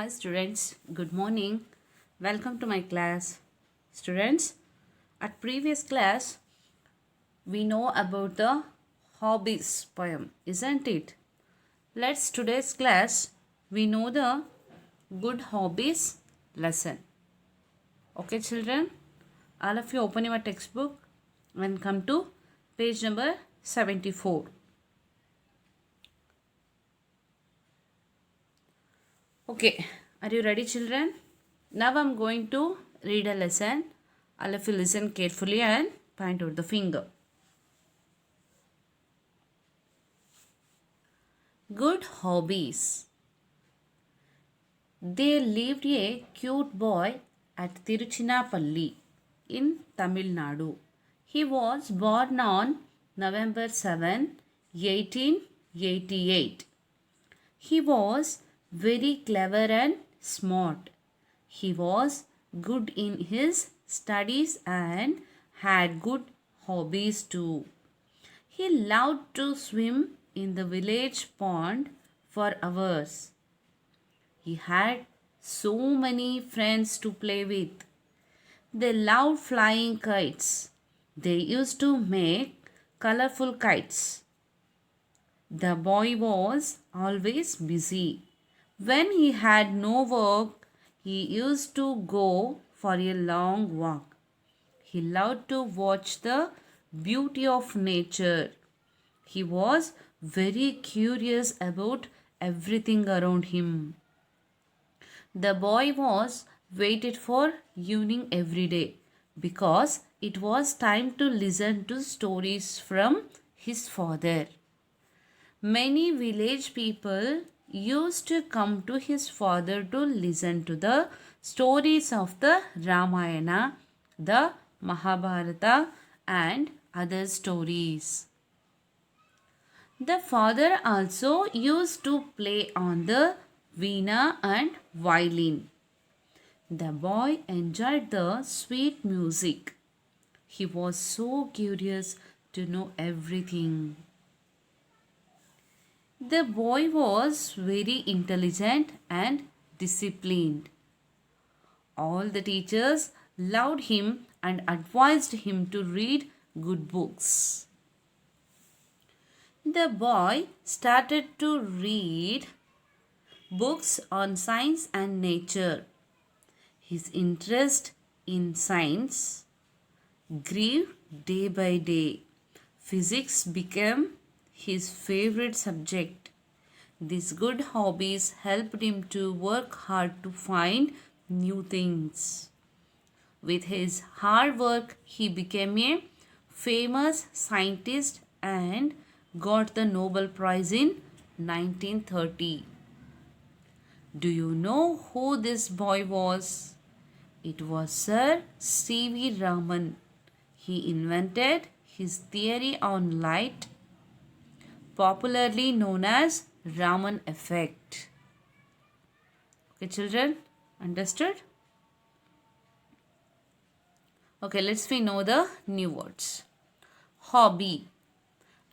Hi students, good morning. Welcome to my class. Students, at previous class we know about the hobbies poem, isn't it? Let's today's class we know the good hobbies lesson. Okay children, all of you open your textbook and come to page number 74. Okay, are you ready children? Now I'm going to read a lesson. All of you listen carefully and point out the finger. Good hobbies. There lived a cute boy at Tiruchinappalli in Tamil Nadu. He was born on November 7, 1888. He was very clever and smart. He was good in his studies and had good hobbies too. He loved to swim in the village pond for hours. He had so many friends to play with. They loved flying kites. They used to make colorful kites. The boy was always busy. When he had no work, he used to go for a long walk. He loved to watch the beauty of nature. He was very curious about everything around him. The boy was waited for evening every day because it was time to listen to stories from his father. Many village people used to come to his father to listen to the stories of the Ramayana, the Mahabharata, and other stories. The father also used to play on the veena and violin. The boy enjoyed the sweet music. He was so curious to know everything. The boy was very intelligent and disciplined. All the teachers loved him and advised him to read good books. The boy started to read books on science and nature. His interest in science grew day by day. Physics became his favorite subject. These good hobbies helped him to work hard to find new things. With his hard work, he became a famous scientist and got the Nobel Prize in 1930. Do you know who this boy was? It was Sir C.V. Raman. He invented his theory on light, popularly known as Raman effect. Okay, children, understood? Okay, let's know the new words. Hobby,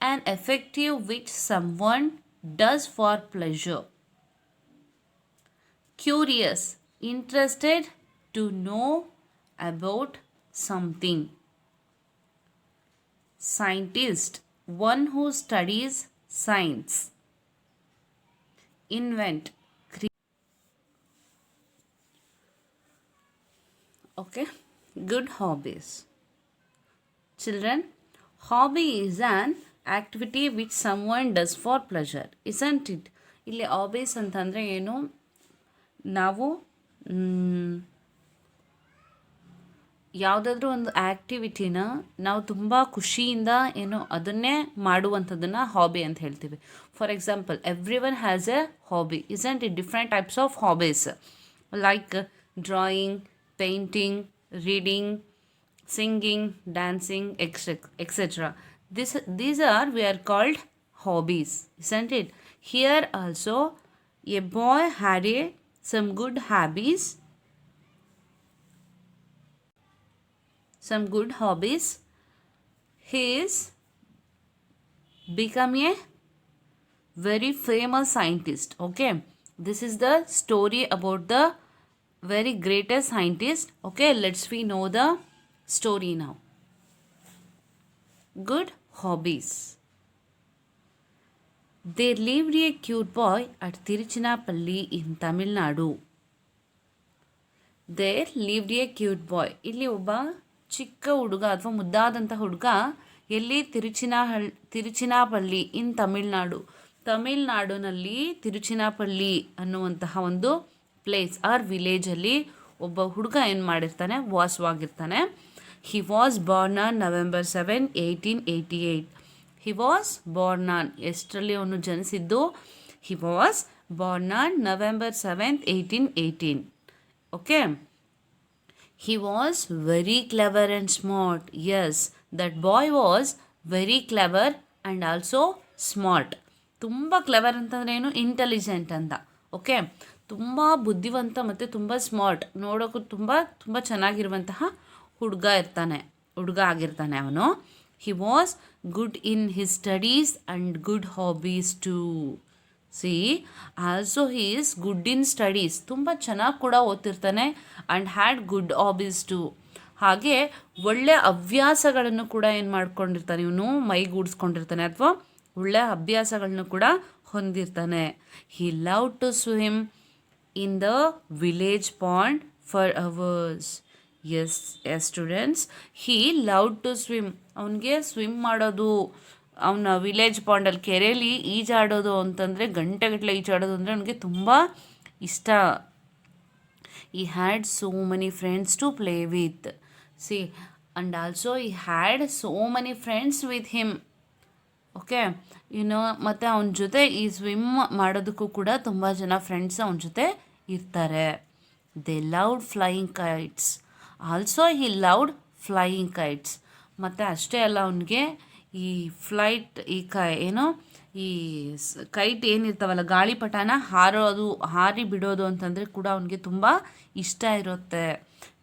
an activity which someone does for pleasure. Curious, interested to know about something. Scientist, one who studies science. Invent, okay, good hobbies. Children, hobby is an activity which someone does for pleasure, isn't it? ಇಲ್ಲಿ hobbies ಅಂತಂದರೆ ಏನು, ನಾವು ಯಾವುದಾದ್ರೂ ಒಂದು ಆ್ಯಕ್ಟಿವಿಟಿನ ನಾವು ತುಂಬ ಖುಷಿಯಿಂದ ಏನೋ ಅದನ್ನೇ ಮಾಡುವಂಥದ್ದನ್ನು ಹಾಬಿ ಅಂತ ಹೇಳ್ತೀವಿ. For example, every one has A hobby, isn't it? Different types of hobbies like drawing, painting, reading, singing, dancing, etc. These are we are called hobbies, isn't it? Here also a boy had some good hobbies. Some good hobbies. He is become a very famous scientist. Okay, This is the story about the very greatest scientist. Okay, let's we know the story now. Good hobbies. There lived a cute boy at Tiruchinappalli in Tamil Nadu. There lived a cute boy. ಇಲ್ಲಿ ಒಬ್ಬ ಚಿಕ್ಕ ಹುಡುಗ ಅಥವಾ ಮುದ್ದಾದಂಥ ಹುಡುಗ ಎಲ್ಲಿ ತಿರುಚಿನಾಪಳ್ಳಿ ಇನ್ ತಮಿಳ್ನಾಡು. ತಮಿಳ್ನಾಡಿನಲ್ಲಿ ತಿರುಚಿನಾಪಳ್ಳಿ ಅನ್ನುವಂತಹ ಒಂದು place R ವಿಲೇಜಲ್ಲಿ ಒಬ್ಬ ಹುಡುಗ ಏನು ಮಾಡಿರ್ತಾನೆ, ವಾಸವಾಗಿರ್ತಾನೆ. He was born on November 7, 1888. He was born on, ಎಷ್ಟರಲ್ಲಿ ಅವನು ಜನಿಸಿದ್ದು? He was born on November 7, 1818. Okay. He was very clever and smart. Yes, that boy was very clever and also smart. ತುಂಬ clever ಅಂತಂದ್ರೆ ಏನು? Intelligent ಅಂತ. Okay, ತುಂಬ ಬುದ್ಧಿವಂತ ಮತ್ತು ತುಂಬ ಸ್ಮಾರ್ಟ್, ನೋಡೋಕ್ಕೂ ತುಂಬ ತುಂಬ ಚೆನ್ನಾಗಿರುವಂತಹ ಹುಡುಗ ಆಗಿರ್ತಾನೆ ಅವನು. He was good in his studies and good hobbies too. Also he is good in studies, ತುಂಬ ಚೆನ್ನಾಗಿ ಕೂಡ ಓದ್ತಿರ್ತಾನೆ. And had good hobbies too, ಹಾಗೆ ಒಳ್ಳೆ ಹವ್ಯಾಸಗಳನ್ನು ಕೂಡ ಏನು ಮಾಡ್ಕೊಂಡಿರ್ತಾನೆ ಇವನು, ಮೈಗೂಡಿಸ್ಕೊಂಡಿರ್ತಾನೆ ಅಥವಾ ಒಳ್ಳೆ ಅಭ್ಯಾಸಗಳನ್ನು ಕೂಡ ಹೊಂದಿರ್ತಾನೆ. He love to swim in the village pond for hours. Yes students, he love to swim, ಅವನಿಗೆ ಸ್ವಿಮ್ ಮಾಡೋದು, ಅವನ ವಿಲೇಜ್ ಪಾಂಡಲ್ಲಿ ಕೆರೆಯಲ್ಲಿ ಈಜಾಡೋದು ಅಂತಂದರೆ, ಗಂಟೆಗಟ್ಟಲೆ ಈಜಾಡೋದು ಅಂದರೆ ಅವನಿಗೆ ತುಂಬ ಇಷ್ಟ. he had so many friends to play with. And also he had so many friends with him. Okay, ಮತ್ತು ಅವನ ಜೊತೆ ಈ ಸ್ವಿಮ್ ಮಾಡೋದಕ್ಕೂ ಕೂಡ ತುಂಬ ಜನ ಫ್ರೆಂಡ್ಸ್ ಅವನ ಜೊತೆ ಇರ್ತಾರೆ. They loved flying kites. Also he loved flying kites. ಮತ್ತು ಅಷ್ಟೇ ಅಲ್ಲ, ಅವನಿಗೆ ಈ ಫ್ಲೈಟ್ ಈ ಕೈಟ್ ಏನಿರ್ತಾವಲ್ಲ, ಗಾಳಿಪಟನ ಹಾರಿ ಬಿಡೋದು ಅಂತಂದರೆ ಕೂಡ ಅವನಿಗೆ ತುಂಬ ಇಷ್ಟ ಇರುತ್ತೆ.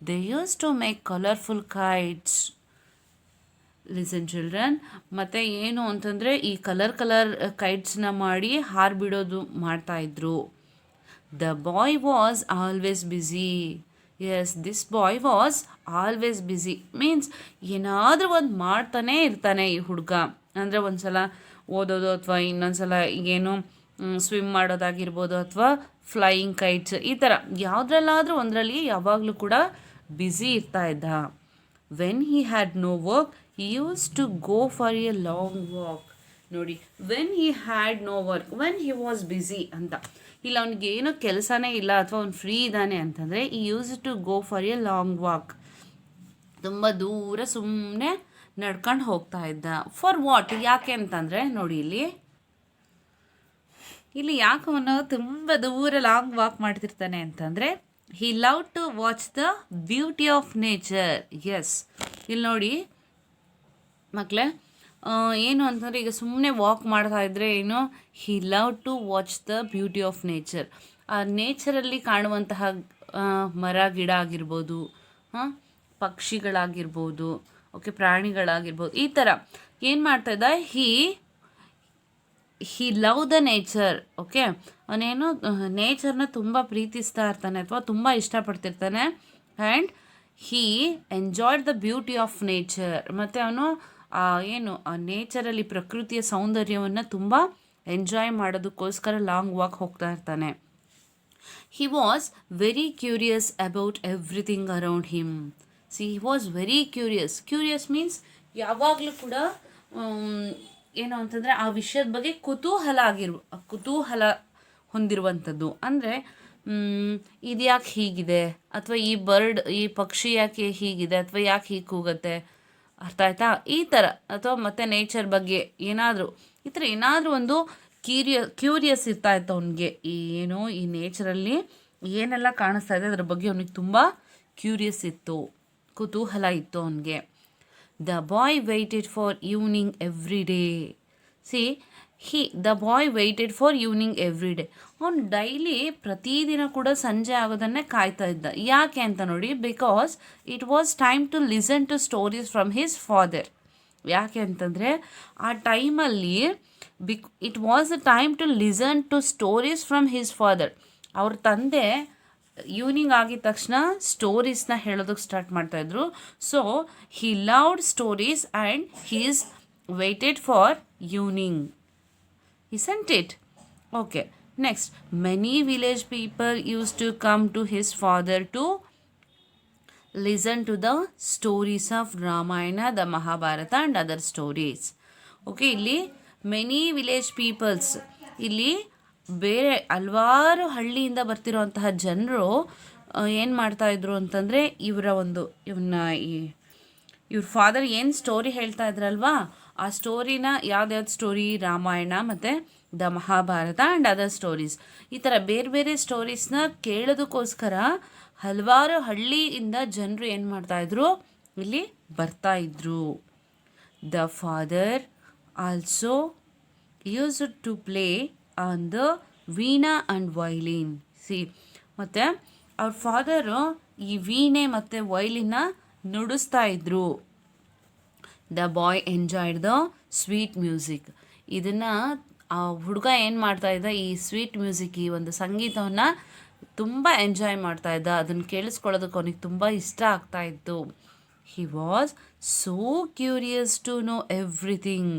They use to make colourful kites. Listen children, ಮತ್ತು ಏನು ಅಂತಂದರೆ ಈ ಕಲರ್ ಕೈಟ್ಸ್ನ ಮಾಡಿ ಹಾರಿಬಿಡೋದು ಮಾಡ್ತಾಯಿದ್ರು. The boy was always busy. Yes, this boy was always busy means ಏನಾದರೂ ಒಂದು ಮಾಡ್ತಾನೇ ಇರ್ತಾನೆ ಈ ಹುಡುಗ. ಅಂದರೆ ಒಂದು ಸಲ ಓದೋದು ಅಥವಾ ಇನ್ನೊಂದು ಸಲ ಏನು ಸ್ವಿಮ್ ಮಾಡೋದಾಗಿರ್ಬೋದು ಅಥವಾ ಫ್ಲೈಯಿಂಗ್ ಕೈಟ್ಸ್, ಈ ಥರ ಯಾವುದ್ರಲ್ಲಾದರೂ ಒಂದರಲ್ಲಿ ಯಾವಾಗಲೂ ಕೂಡ ಬ್ಯುಸಿ ಇರ್ತಾ ಇದ್ದ. When he had no work he used to go for a long walk. ನೋಡಿ, when he had no work, when he was busy ಅಂತ. ಇಲ್ಲ ಅವ್ನಿಗೆ ಏನೋ ಕೆಲಸನೇ ಇಲ್ಲ ಅಥವಾ ಅವ್ನು ಫ್ರೀ ಇದ್ದಾನೆ ಅಂತಂದರೆ ಈ use to go for a long walk, ತುಂಬ ದೂರ ಸುಮ್ಮನೆ ನಡ್ಕೊಂಡು ಹೋಗ್ತಾ ಇದ್ದ. ಫಾರ್ ವಾಟ್, ಯಾಕೆ ಅಂತಂದರೆ ನೋಡಿ ಇಲ್ಲಿ ಯಾಕೆ ಅವನು ತುಂಬ ದೂರ ಲಾಂಗ್ ವಾಕ್ ಮಾಡ್ತಿರ್ತಾನೆ ಅಂತಂದರೆ he love to watch the beauty of nature. Yes, ಇಲ್ಲಿ ನೋಡಿ ಮಕ್ಕಳೇ, ಏನು ಅಂತಂದರೆ ಈಗ ಸುಮ್ಮನೆ ವಾಕ್ ಮಾಡ್ತಾ ಇದ್ದರೆ ಏನು, he love to watch the beauty of nature. ಆ ನೇಚರಲ್ಲಿ ಕಾಣುವಂತಹ ಮರ ಗಿಡ ಆಗಿರ್ಬೋದು, ಪಕ್ಷಿಗಳಾಗಿರ್ಬೋದು, ಓಕೆ, ಪ್ರಾಣಿಗಳಾಗಿರ್ಬೋದು, ಈ ಥರ ಏನು ಮಾಡ್ತಾಯಿದ್ದ, he love the nature. Okay, ಅವನೇನು ನೇಚರ್ನ ತುಂಬ ಪ್ರೀತಿಸ್ತಾ ಇರ್ತಾನೆ ಅಥವಾ ತುಂಬ ಇಷ್ಟಪಡ್ತಿರ್ತಾನೆ. And he enjoyed the beauty of nature. ಮತ್ತು ಅವನು ಏನು ಆ ನೇಚರಲ್ಲಿ ಪ್ರಕೃತಿಯ ಸೌಂದರ್ಯವನ್ನು ತುಂಬ ಎಂಜಾಯ್ ಮಾಡೋದಕ್ಕೋಸ್ಕರ ಲಾಂಗ್ ವಾಕ್ ಹೋಗ್ತಾ ಇರ್ತಾನೆ. He was very curious about everything around him. He was very curious means ಯಾವಾಗಲೂ ಕೂಡ ಏನು ಅಂತಂದರೆ ಆ ವಿಷಯದ ಬಗ್ಗೆ ಕುತೂಹಲ ಹೊಂದಿರುವಂಥದ್ದು. ಅಂದರೆ ಇದು ಯಾಕೆ ಹೀಗಿದೆ, ಅಥವಾ ಈ ಪಕ್ಷಿ ಯಾಕೆ ಹೀಗಿದೆ, ಅಥವಾ ಯಾಕೆ ಹೀಗೆ ಕೂಗುತ್ತೆ, ಅರ್ಥ ಆಯ್ತಾ, ಈ ಥರ. ಅಥವಾ ಮತ್ತು ನೇಚರ್ ಬಗ್ಗೆ ಏನಾದರೂ ಈ ಥರ ಏನಾದರೂ ಒಂದು ಕ್ಯೂರಿಯಸ್ ಇರ್ತಾ ಇತ್ತು ಅವನಿಗೆ. ಈ ನೇಚರಲ್ಲಿ ಏನೆಲ್ಲ ಕಾಣಿಸ್ತಾ ಇದೆ ಅದರ ಬಗ್ಗೆ ಅವನಿಗೆ ತುಂಬ ಕ್ಯೂರಿಯಸ್ ಇತ್ತು, ಕುತೂಹಲ ಇತ್ತು ಅವನಿಗೆ. The boy waited for evening every day. The boy waited for evening every day. ಅವನು ಡೈಲಿ ಪ್ರತಿದಿನ ಕೂಡ ಸಂಜೆ ಆಗೋದನ್ನೇ ಕಾಯ್ತಾ ಇದ್ದ. ಯಾಕೆ ಅಂತ ನೋಡಿ, because it was time to listen to stories from his father. ಯಾಕೆ ಅಂತಂದರೆ ಆ ಟೈಮಲ್ಲಿ it was a time to listen to stories from his father. ಅವ್ರ ತಂದೆ ಈವ್ನಿಂಗ್ ಆಗಿದ ತಕ್ಷಣ ಸ್ಟೋರೀಸ್ನ ಹೇಳೋದಕ್ಕೆ ಸ್ಟಾರ್ಟ್ ಮಾಡ್ತಾಯಿದ್ರು. So he loved stories and he is weighted for evening. Isn't it? Okay. Next, many village people used to come to his father to listen to the stories of Ramayana, the Mahabharata and other stories. Okay, ಇಲ್ಲಿ many village people's, ಇಲ್ಲಿ ಬೇರೆ ಹಲವಾರು ಹಳ್ಳಿಯಿಂದ ಬರ್ತಿರೋಂತಹ ಜನರು ಏನು ಮಾಡ್ತಾಯಿದ್ರು ಅಂತಂದರೆ ಇವ್ರ ಫಾದರ್ ಏನು ಸ್ಟೋರಿ ಹೇಳ್ತಾ ಇದ್ರಲ್ವಾ, ಆ ಸ್ಟೋರಿನ ಯಾವ್ದ್ಯಾವ್ದು ಸ್ಟೋರಿ, ರಾಮಾಯಣ ಮತ್ತು the Mahabharata and other stories, ಈ ಥರ ಬೇರೆ ಬೇರೆ ಸ್ಟೋರೀಸ್ನ ಕೇಳೋದಕ್ಕೋಸ್ಕರ ಹಲವಾರು ಹಳ್ಳಿಯಿಂದ ಜನರು ಏನು ಮಾಡ್ತಾಯಿದ್ರು, ಇಲ್ಲಿ ಬರ್ತಾಯಿದ್ರು. The father also used to play on the veena and violin. ಮತ್ತು ಅವ್ರ ಫಾದರು ಈ ವೀಣೆ ಮತ್ತು ವೈಲಿನ್ನ ನುಡಿಸ್ತಾ ಇದ್ರು. The boy enjoyed the sweet music. ಇದನ್ನು ಆ ಹುಡುಗ ಏನು ಮಾಡ್ತಾಯಿದ್ದ, ಈ ಸ್ವೀಟ್ ಮ್ಯೂಸಿಕ್, ಈ ಒಂದು ಸಂಗೀತವನ್ನು ತುಂಬ ಎಂಜಾಯ್ ಮಾಡ್ತಾಯಿದ್ದ. ಅದನ್ನು ಕೇಳಿಸ್ಕೊಳ್ಳೋದಕ್ಕೆ ಅವನಿಗೆ ತುಂಬ ಇಷ್ಟ ಆಗ್ತಾಯಿತ್ತು. He was so curious to know everything.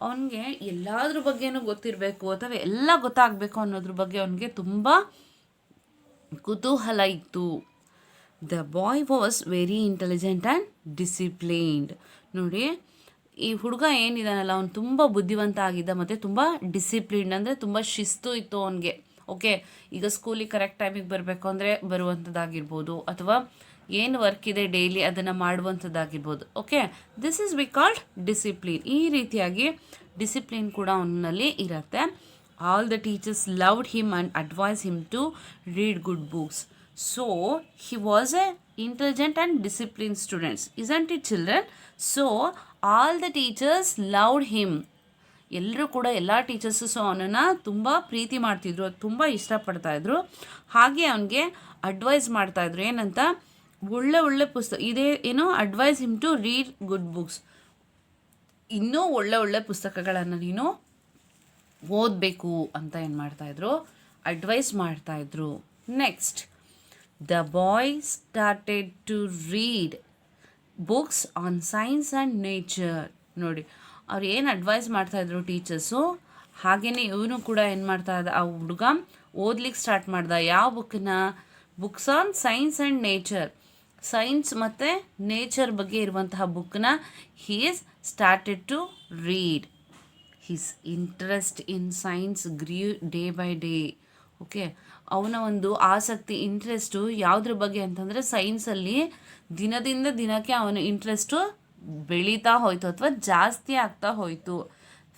ಅವನಿಗೆ ಎಲ್ಲದ್ರ ಬಗ್ಗೆನೂ ಗೊತ್ತಿರಬೇಕು ಅಥವಾ ಎಲ್ಲ ಗೊತ್ತಾಗಬೇಕು ಅನ್ನೋದ್ರ ಬಗ್ಗೆ ಅವನಿಗೆ ತುಂಬ ಕುತೂಹಲ ಇತ್ತು. The boy was very intelligent and disciplined. ನೋಡಿ, ಈ ಹುಡುಗ ಏನಿದಾನಲ್ಲ ಅವನು ತುಂಬ ಬುದ್ಧಿವಂತ ಆಗಿದ್ದ ಮತ್ತು ತುಂಬ ಡಿಸಿಪ್ಲಿನ್ಡ್, ಅಂದರೆ ತುಂಬ ಶಿಸ್ತು ಇತ್ತು ಅವನಿಗೆ. ಓಕೆ, ಈಗ ಸ್ಕೂಲಿಗೆ ಕರೆಕ್ಟ್ ಟೈಮಿಗೆ ಬರಬೇಕು ಅಂದರೆ ಬರುವಂಥದ್ದಾಗಿರ್ಬೋದು, ಅಥವಾ ಏನು ವರ್ಕ್ ಇದೆ ಡೈಲಿ ಅದನ್ನು ಮಾಡುವಂಥದ್ದಾಗಿರ್ಬೋದು. Okay, this is we called discipline. ಈ ರೀತಿಯಾಗಿ ಡಿಸಿಪ್ಲಿನ್ ಕೂಡ ಅವನಲ್ಲಿ ಇರುತ್ತೆ. All the teachers loved him and advise him to read good books. So he was a intelligent and disciplined students, isn't it children? So all the teachers loved him. ಎಲ್ಲರೂ ಕೂಡ ಎಲ್ಲ teachers ಅವನನ್ನು ತುಂಬ ಪ್ರೀತಿ ಮಾಡ್ತಿದ್ರು, ತುಂಬ ಇಷ್ಟಪಡ್ತಾಯಿದ್ರು. ಹಾಗೆ ಅವನಿಗೆ ಅಡ್ವೈಸ್ ಮಾಡ್ತಾಯಿದ್ರು, ಏನಂತ, ಒಳ್ಳೆ ಪುಸ್ತಕ ಇದೇ ಏನೋ advise him to read good books. ಇನ್ನೂ ಒಳ್ಳೆ ಪುಸ್ತಕಗಳನ್ನು ನೀನು ಓದಬೇಕು ಅಂತ ಏನು ಮಾಡ್ತಾಯಿದ್ರು, ಅಡ್ವೈಸ್ ಮಾಡ್ತಾಯಿದ್ರು. Next, the boy started to read books on science and nature. ನೋಡಿ, ಅವ್ರು ಏನು ಅಡ್ವೈಸ್ ಮಾಡ್ತಾಯಿದ್ರು ಟೀಚರ್ಸು, ಹಾಗೆಯೇ ಇವನು ಕೂಡ ಏನು ಮಾಡ್ತಾ ಇದ್ದ, ಆ ಹುಡುಗ ಓದ್ಲಿಕ್ಕೆ ಸ್ಟಾರ್ಟ್ ಮಾಡ್ದ. ಯಾವ ಬುಕ್ಕನ್ನ? Books on science and nature. Science ಮತ್ತು ನೇಚರ್ ಬಗ್ಗೆ ಇರುವಂತಹ ಬುಕ್ಕನ್ನ he is started to read. His interest in science grew day by day. Okay, ಅವನ ಒಂದು ಆಸಕ್ತಿ, ಇಂಟ್ರೆಸ್ಟು ಯಾವುದ್ರ ಬಗ್ಗೆ ಅಂತಂದರೆ ಸೈನ್ಸಲ್ಲಿ ದಿನದಿಂದ ದಿನಕ್ಕೆ ಅವನ ಇಂಟ್ರೆಸ್ಟು ಬೆಳೀತಾ ಹೋಯಿತು ಅಥವಾ ಜಾಸ್ತಿ ಆಗ್ತಾ ಹೋಯಿತು.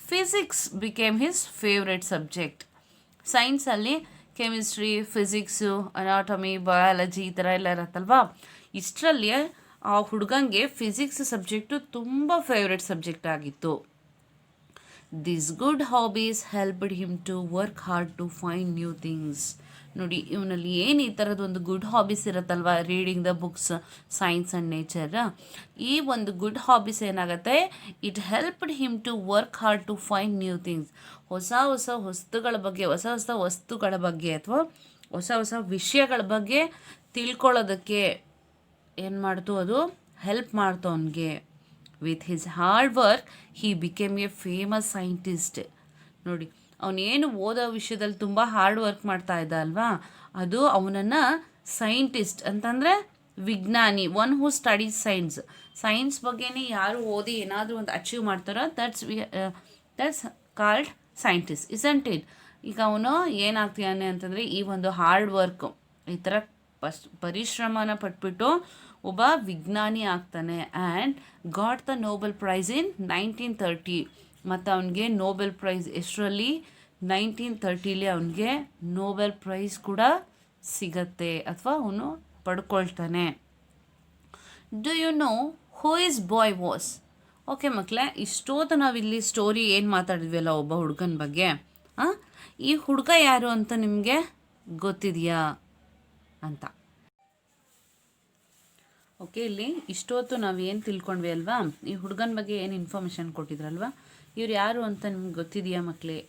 Physics became his favourite subject. ಸೈನ್ಸಲ್ಲಿ ಕೆಮಿಸ್ಟ್ರಿ, ಫಿಸಿಕ್ಸು, ಅನಾಟಮಿ, ಬಯಾಲಜಿ ಈ ಥರ ಎಲ್ಲ ಇರತ್ತಲ್ವಾ, ಇಷ್ಟರಲ್ಲಿ ಆ ಹುಡುಗಂಗೆ ಫಿಸಿಕ್ಸ್ ಸಬ್ಜೆಕ್ಟು ತುಂಬ ಫೇವ್ರೆಟ್ ಸಬ್ಜೆಕ್ಟ್ ಆಗಿತ್ತು. These good hobbies helped him to work hard to find new things. ನೋಡಿ, ಇವನಲ್ಲಿ ಏನು ಈ ಥರದೊಂದು ಗುಡ್ ಹಾಬೀಸ್ ಇರುತ್ತಲ್ವ, reading the books, science and nature, ಈ ಒಂದು ಗುಡ್ ಹಾಬೀಸ್ ಏನಾಗುತ್ತೆ, it helped him to work hard to find new things. ಹೊಸ ವಸ್ತುಗಳ ಬಗ್ಗೆ ಅಥವಾ ಹೊಸ ವಿಷಯಗಳ ಬಗ್ಗೆ ತಿಳ್ಕೊಳ್ಳೋದಕ್ಕೆ ಏನು ಮಾಡ್ತು, ಅದು ಹೆಲ್ಪ್ ಮಾಡ್ತು ಅವನಿಗೆ. With his hard work he became A famous scientist. ನೋಡಿ, ಅವನೇನು ಓದೋ ವಿಷಯದಲ್ಲಿ ತುಂಬ ಹಾರ್ಡ್ ವರ್ಕ್ ಮಾಡ್ತಾ ಇದ್ದ ಅಲ್ವಾ, ಅದು ಅವನನ್ನು ಸೈಂಟಿಸ್ಟ್ ಅಂತಂದರೆ ವಿಜ್ಞಾನಿ, ಒನ್ ಹೂ ಸ್ಟಡೀಸ್ ಸೈನ್ಸ್ ಬಗ್ಗೆನೇ ಯಾರು ಓದಿ ಏನಾದರೂ ಒಂದು ಅಚೀವ್ ಮಾಡ್ತಾರೋ that's called scientist, isn't it? ಈಗ ಅವನು ಏನಾಗ್ತಾನೆ ಅಂತಂದರೆ, ಈ ಒಂದು ಹಾರ್ಡ್ ವರ್ಕ್, ಈ ಥರ ಪರಿಶ್ರಮನ ಪಟ್ಬಿಟ್ಟು ಒಬ್ಬ ವಿಜ್ಞಾನಿ ಆಗ್ತಾನೆ. And got the Nobel prize in 1930. ಮತ್ತು ಅವನಿಗೆ ನೋಬೆಲ್ ಪ್ರೈಸ್ ಎಷ್ಟರಲ್ಲಿ, 1930 ಅವನಿಗೆ ನೋಬೆಲ್ ಪ್ರೈಸ್ ಕೂಡ ಸಿಗತ್ತೆ ಅಥವಾ ಅವನು ಪಡ್ಕೊಳ್ತಾನೆ. Do you know who is boy was? Okay ಮಕ್ಕಳೇ, ಇಷ್ಟೊತ್ತು ನಾವಿಲ್ಲಿ ಸ್ಟೋರಿ ಏನು ಮಾತಾಡಿದ್ವಿ ಒಬ್ಬ ಹುಡುಗನ ಬಗ್ಗೆ, ಈ ಹುಡುಗ ಯಾರು ಅಂತ ನಿಮಗೆ ಗೊತ್ತಿದೆಯಾ ಅಂತ? ಓಕೆ, ಇಲ್ಲಿ ಇಷ್ಟೊತ್ತು ನಾವು ಏನು ತಿಳ್ಕೊಂಡ್ವಿ ಅಲ್ವಾ, ಈ ಹುಡುಗನ ಬಗ್ಗೆ ಏನು ಇನ್ಫಾರ್ಮೇಷನ್ ಕೊಟ್ಟಿದ್ರಲ್ವ, ಇವ್ರು ಯಾರು ಅಂತ ನಿಮ್ಗೆ ಗೊತ್ತಿದೆಯಾ ಮಕ್ಕಳೇ?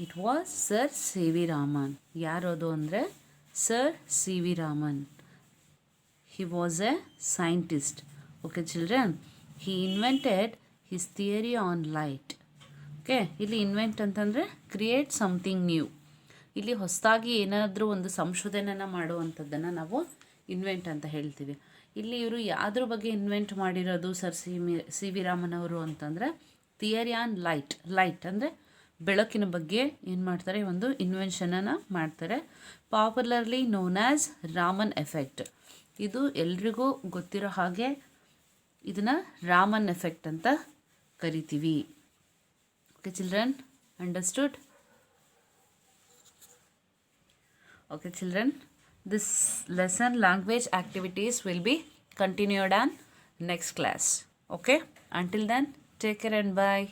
It was sir C V Raman. ಯಾರದು ಅಂದರೆ sir C V Raman. He was a scientist. Okay children, he invented his theory on light. Okay, ಇಲ್ಲಿ ಇನ್ವೆಂಟ್ ಅಂತಂದರೆ ಕ್ರಿಯೇಟ್ ಸಮಥಿಂಗ್ ನ್ಯೂ. ಇಲ್ಲಿ ಹೊಸದಾಗಿ ಏನಾದರೂ ಒಂದು ಸಂಶೋಧನೆನ ಮಾಡುವಂಥದ್ದನ್ನು ನಾವು ಇನ್ವೆಂಟ್ ಅಂತ ಹೇಳ್ತೀವಿ. ಇಲ್ಲಿ ಇವರು ಯಾವುದ್ರ ಬಗ್ಗೆ ಇನ್ವೆಂಟ್ ಮಾಡಿರೋದು ಸರ್ ಸಿ ವಿ ರಾಮನ್ ಅವರು ಅಂತಂದರೆ ಥಿಯರಿ ಆನ್ ಲೈಟ್ ಅಂದರೆ ಬೆಳಕಿನ ಬಗ್ಗೆ ಏನು ಮಾಡ್ತಾರೆ, ಒಂದು ಇನ್ವೆನ್ಷನನ್ನು ಮಾಡ್ತಾರೆ. Popularly known as Raman effect. ಇದು ಎಲ್ರಿಗೂ ಗೊತ್ತಿರೋ ಹಾಗೆ ಇದನ್ನು ರಾಮನ್ ಎಫೆಕ್ಟ್ ಅಂತ ಕರಿತೀವಿ. Okay children, understood? Okay children, this lesson language activities will be continued on next class. Okay, until then, take care and bye.